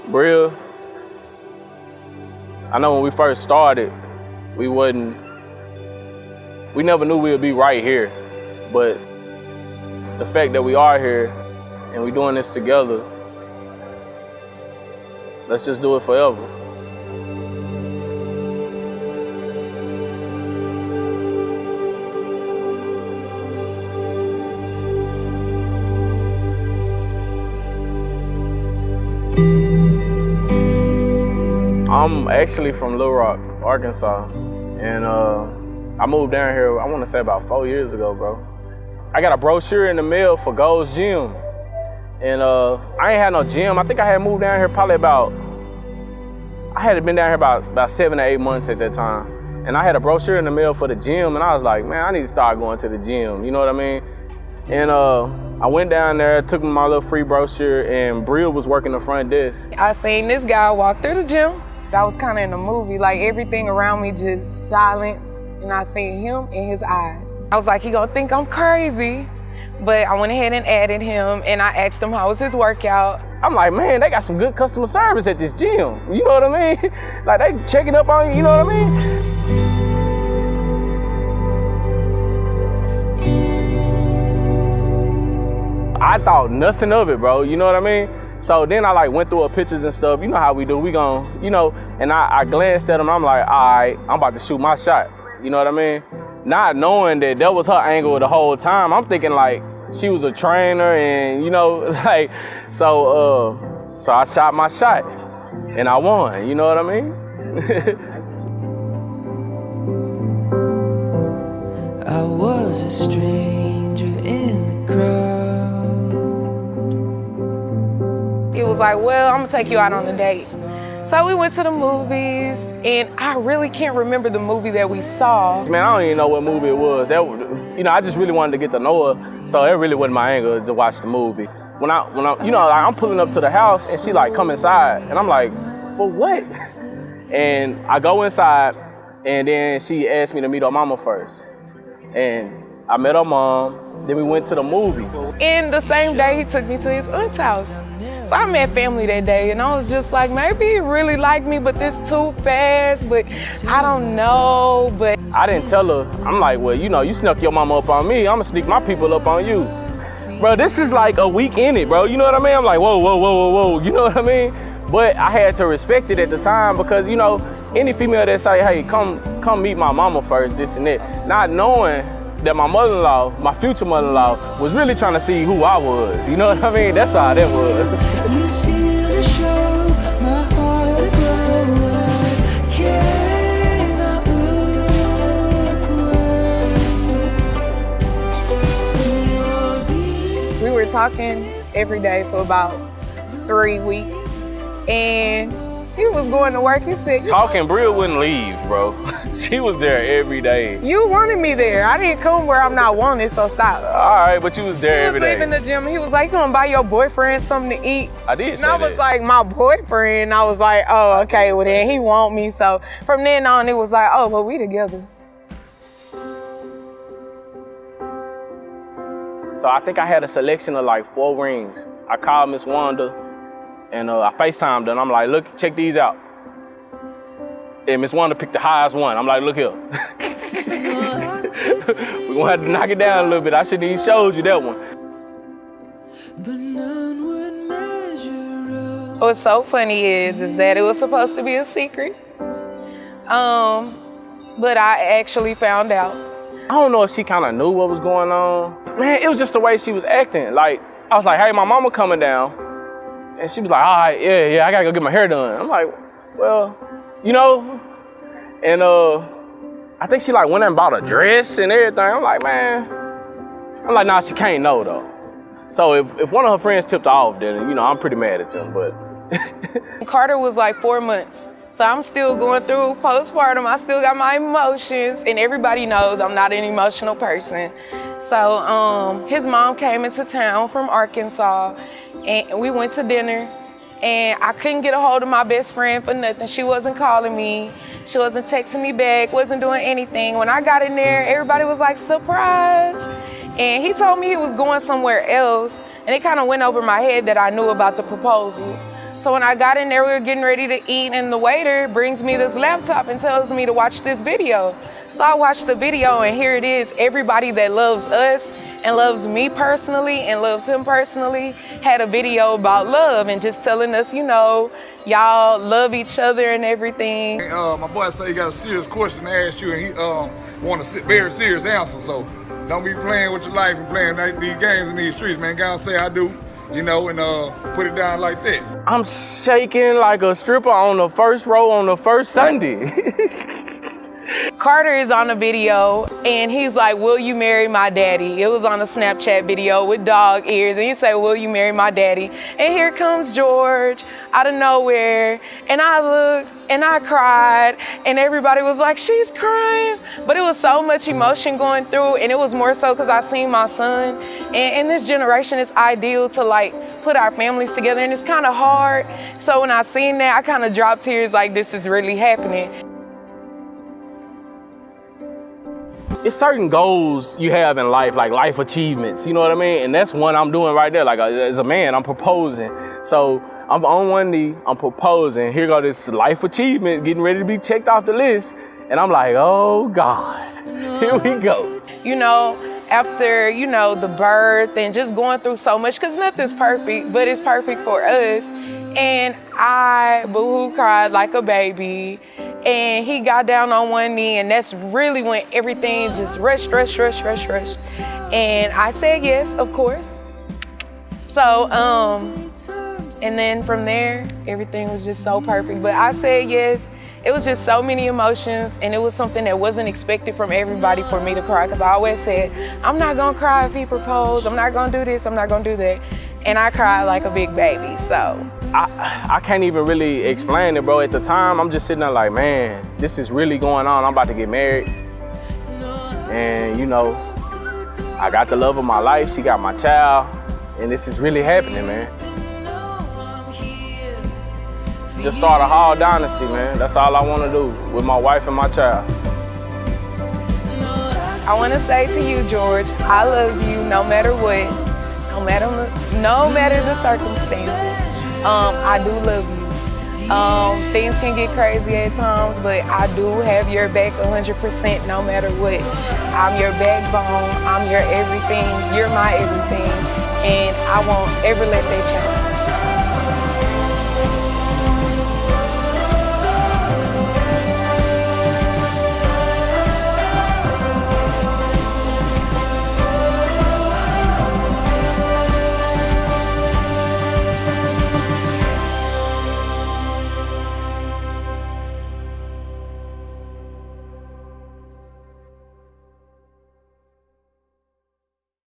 Bria, I know when we first started, we never knew we would be right here. But the fact that we are here and we're doing this together, let's just do it forever. I'm actually from Little Rock, Arkansas, and I moved down here, I want to say about 4 years ago, bro. I got a brochure in the mail for Gold's Gym, and I ain't had no gym. I think I had moved down here probably I had been down here about 7 to 8 months at that time, and I had a brochure in the mail for the gym, and I was like, man, I need to start going to the gym, you know what I mean? And I went down there, took my little free brochure, and Bria was working the front desk. I seen this guy walk through the gym. I was kind of in a movie, like everything around me just silenced, and I seen him in his eyes. I was like, he gonna think I'm crazy, but I went ahead and added him, and I asked him how was his workout. I'm like, man, they got some good customer service at this gym. You know what I mean? Like they checking up on you, you know what I mean? I thought nothing of it, bro, you know what I mean? So then I like went through her pictures and stuff. You know how we do, we gon', you know, and I glanced at him, I'm like, all right, I'm about to shoot my shot. You know what I mean? Not knowing that was her angle the whole time. I'm thinking like she was a trainer and, you know, like, so I shot my shot and I won, you know what I mean? I was a stranger in the crowd. It was like, well, I'm gonna take you out on a date. So we went to the movies, and I really can't remember the movie that we saw. Man, I don't even know what movie it was. You know, I just really wanted to get to know her, so it really wasn't my angle to watch the movie. When I, you know, like I'm pulling up to the house, and she like come inside, and I'm like, for what? And I go inside, and then she asked me to meet her mama first, and I met her mom. Then we went to the movies. And the same day, he took me to his aunt's house. So I met family that day, and I was just like, maybe he really liked me, but this too fast, but I don't know, but. I didn't tell her. I'm like, well, you know, you snuck your mama up on me, I'm gonna sneak my people up on you. Bro, this is like a week in it, bro, you know what I mean? I'm like, whoa, whoa, whoa, whoa, whoa, you know what I mean? But I had to respect it at the time because, you know, any female that say, hey, come meet my mama first, this and that, not knowing that my mother-in-law, my future mother-in-law, was really trying to see who I was. You know what I mean? That's how that was. You see the show, my heart aglow. I cannot look away. We were talking every day for about 3 weeks, and he was going to work. He said, talking, Bria wouldn't leave, bro. She was there every day. you wanted me there. I didn't come where I'm not wanted, so stop. All right, but you was there every day. He was leaving the gym. He was like, you gonna buy your boyfriend something to eat? I did say that. And I was like, my boyfriend? I was like, oh, okay, well then he want me. So from then on, it was like, oh, well, we together. So I think I had a selection of like 4 rings. I called Miss Wanda and I FaceTimed her and I'm like, look, check these out. And Miss Wanda picked the highest one. I'm like, look here. We're gonna have to knock it down a little bit. I shouldn't even showed you that one. But none would measure up. What's so funny is that it was supposed to be a secret. But I actually found out. I don't know if she kind of knew what was going on. Man, it was just the way she was acting. Like, I was like, hey, my mama coming down. And she was like, all right, yeah, I gotta go get my hair done. I'm like, well, you know, and I think she like went and bought a dress and everything. I'm like, nah, she can't know though. So if one of her friends tipped her off, then, you know, I'm pretty mad at them, but. Carter was like 4 months. So I'm still going through postpartum. I still got my emotions, and everybody knows I'm not an emotional person. So his mom came into town from Arkansas, and we went to dinner. And I couldn't get a hold of my best friend for nothing. She wasn't calling me. She wasn't texting me back, wasn't doing anything. When I got in there, everybody was like, surprise. And he told me he was going somewhere else. And it kind of went over my head that I knew about the proposal. So when I got in there, we were getting ready to eat, and the waiter brings me this laptop and tells me to watch this video. So I watched the video, and here it is. Everybody that loves us and loves me personally and loves him personally had a video about love and just telling us, you know, y'all love each other and everything. My boy said he got a serious question to ask you, and he want a very serious answer. So don't be playing with your life and playing these games in these streets, man. Gotta say I do, you know, and put it down like that. I'm shaking like a stripper on the first row on the first Sunday. Carter is on the video, and he's like, will you marry my daddy? It was on a Snapchat video with dog ears, and he said, will you marry my daddy? And here comes George out of nowhere, and I looked, and I cried, and everybody was like, she's crying. But it was so much emotion going through, and it was more so because I seen my son. And in this generation, it's ideal to like put our families together, and it's kind of hard. So when I seen that, I kind of dropped tears like, this is really happening. It's certain goals you have in life, like life achievements, you know what I mean? And that's one I'm doing right there. Like as a man, I'm proposing. So I'm on one knee, I'm proposing. Here go this life achievement getting ready to be checked off the list. And I'm like, oh God, here we go. You know, after, you know, the birth and just going through so much, because nothing's perfect, but it's perfect for us. And I boo-hoo cried like a baby. And he got down on one knee, and that's really when everything just rushed. And I said yes, of course. So, and then from there, everything was just so perfect. But I said yes. It was just so many emotions, and it was something that wasn't expected from everybody for me to cry, because I always said, I'm not gonna cry if he proposed, I'm not gonna do this, I'm not gonna do that. And I cried like a big baby, so. I can't even really explain it, bro. At the time, I'm just sitting there like, man, this is really going on. I'm about to get married. And, you know, I got the love of my life. She got my child. And this is really happening, man. Just start a Hall dynasty, man. That's all I want to do with my wife and my child. I want to say to you, George, I love you no matter what, no matter the circumstances. I do love you. Things can get crazy at times, but I do have your back 100% no matter what. I'm your backbone, I'm your everything, you're my everything, and I won't ever let that change.